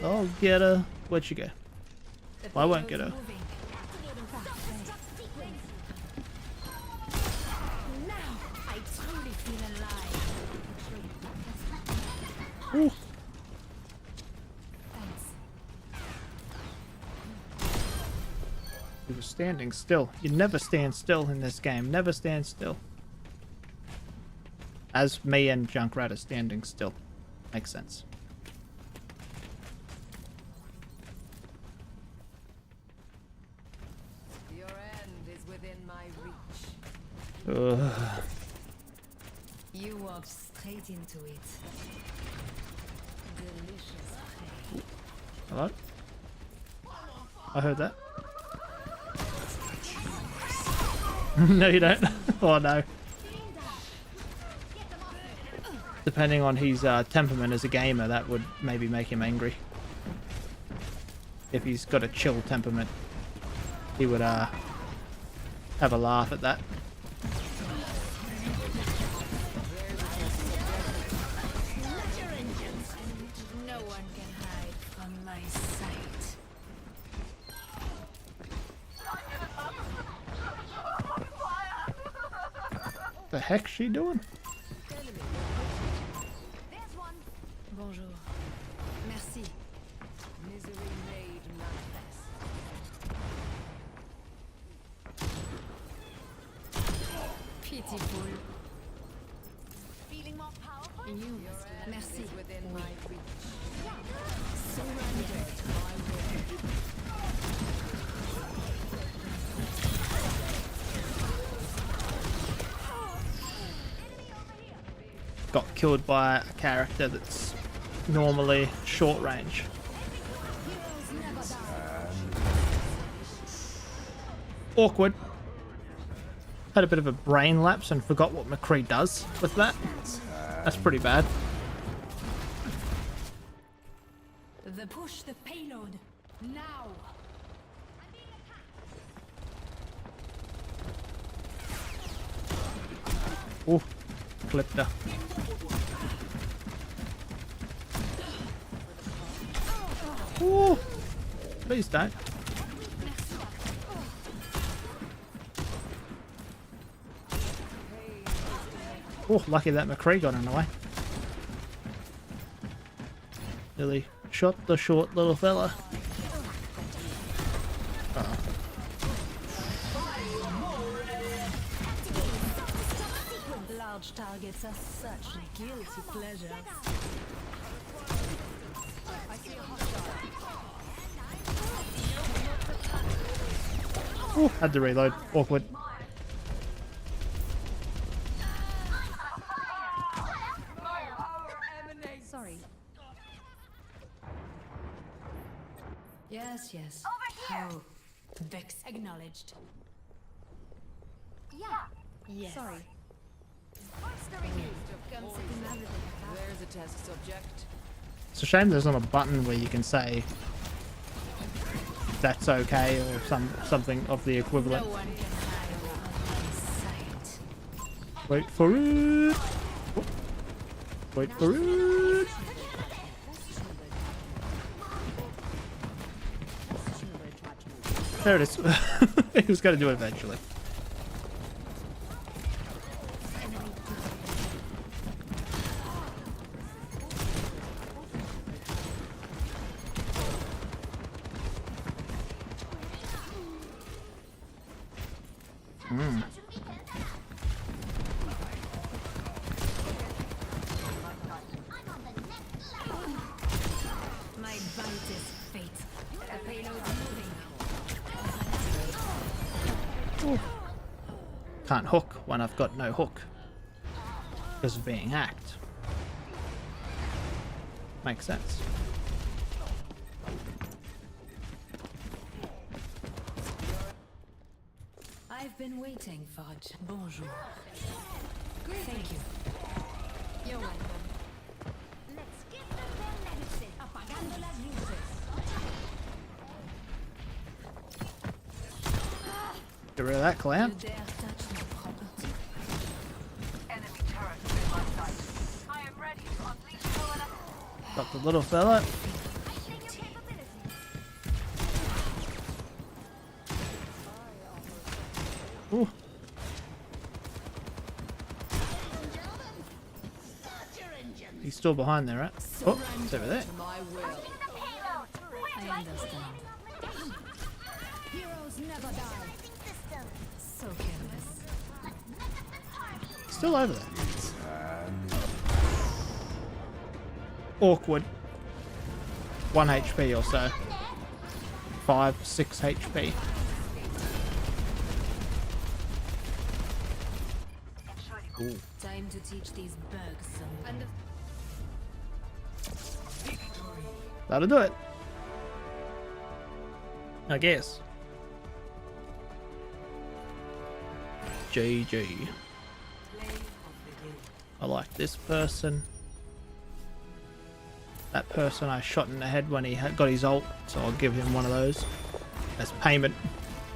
Oh, get her. Where'd she go? Well, I won't get her. Now I truly feel alive. Ooh. Thanks. He was standing still. You never stand still in this game. Never stand still. As me and Junkrat are standing still. Makes sense. Your end is within my reach. Ugh. You walked straight into it. Delicious prey. Hello? I heard that. No, you don't. Oh, no. Depending on his temperament as a gamer, that would maybe make him angry. If he's got a chill temperament, he would have a laugh at that. No one can hide from my sight. The heck's she doing? Bonjour. Merci. Misery made manifest. Pitiful. Feeling more powerful? You. Your end Merci. is within my reach. Surrender to my will. Got killed by a character that's normally short range. Awkward. Had a bit of a brain lapse and forgot what McCree does with that. That's pretty bad. The push the payload. Now. Ooh, clipped her. Ooh, please don't. Oh, lucky that McCree got in the way. Nearly shot the short little fella. Uh-oh. Large targets are such guilty pleasures. Ooh, had to reload. Awkward. Sorry. Yes, yes. Over here. How? Vex acknowledged. Yeah. Yes. Sorry. There's a test subject. It's a shame there's not a button where you can say that's okay or something of the No equivalent. one can hide from my sight. Wait for it. Oh. Wait for it. There it is. He was going to do it eventually. My bite is fate. The payload's moving. Can't hook when I've got no hook. Because of being hacked. Makes sense. I've been waiting, Fudge. Bonjour. Thank you. You're welcome. Let's get the medicine. Apagando las luces. Get rid of that clown. You dare touch my property? Enemy turret in my sight. I am ready to unleash villainous. Got the little fella. Ooh. He's still behind there, right? Oh, it's over there. My will. I understand. Heroes never die. So careless. Still over there. Awkward. 1 HP or so. 5, 6 HP. Ooh. Time to teach these bugs some. That'll do it. I guess. GG. I like this person. That person I shot in the head when he got his ult, so I'll give him one of those as payment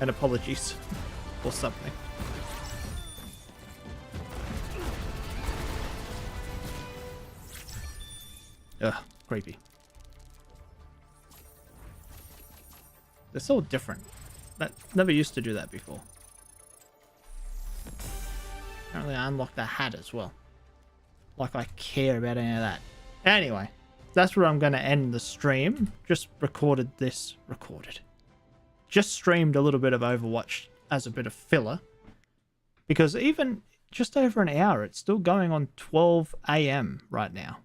and apologies or something. Ugh, creepy. They're so different. That never used to do that before. Apparently I unlocked the hat as well. Like I care about any of that. Anyway, that's where I'm going to end the stream. Just Just streamed a little bit of Overwatch as a bit of filler. Because even just over an hour, it's still going on 12 AM right now.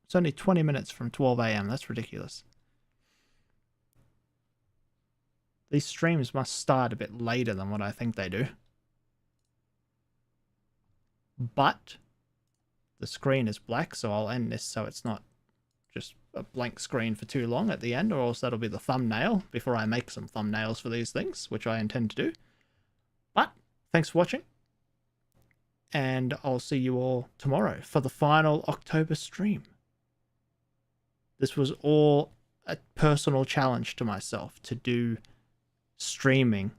It's only 20 minutes from 12 AM. That's ridiculous. These streams must start a bit later than what I think they do. But the screen is black, so I'll end this so it's not just a blank screen for too long at the end, or else that'll be the thumbnail before I make some thumbnails for these things, which I intend to do. But thanks for watching, and I'll see you all tomorrow for the final October stream. This was all a personal challenge to myself to do streaming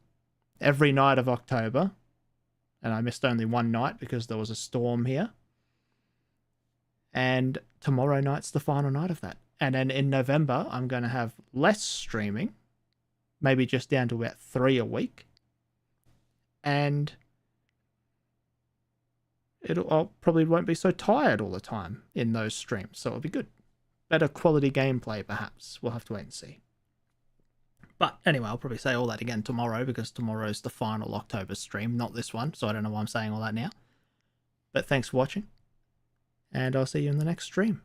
every night of October, and I missed only one night because there was a storm here. And tomorrow night's the final night of that. And then in November, I'm going to have less streaming, maybe just down to about 3 a week. And I probably won't be so tired all the time in those streams, so it'll be good. Better quality gameplay, perhaps. We'll have to wait and see. But anyway, I'll probably say all that again tomorrow, because tomorrow's the final October stream, not this one, so I don't know why I'm saying all that now. But thanks for watching, and I'll see you in the next stream.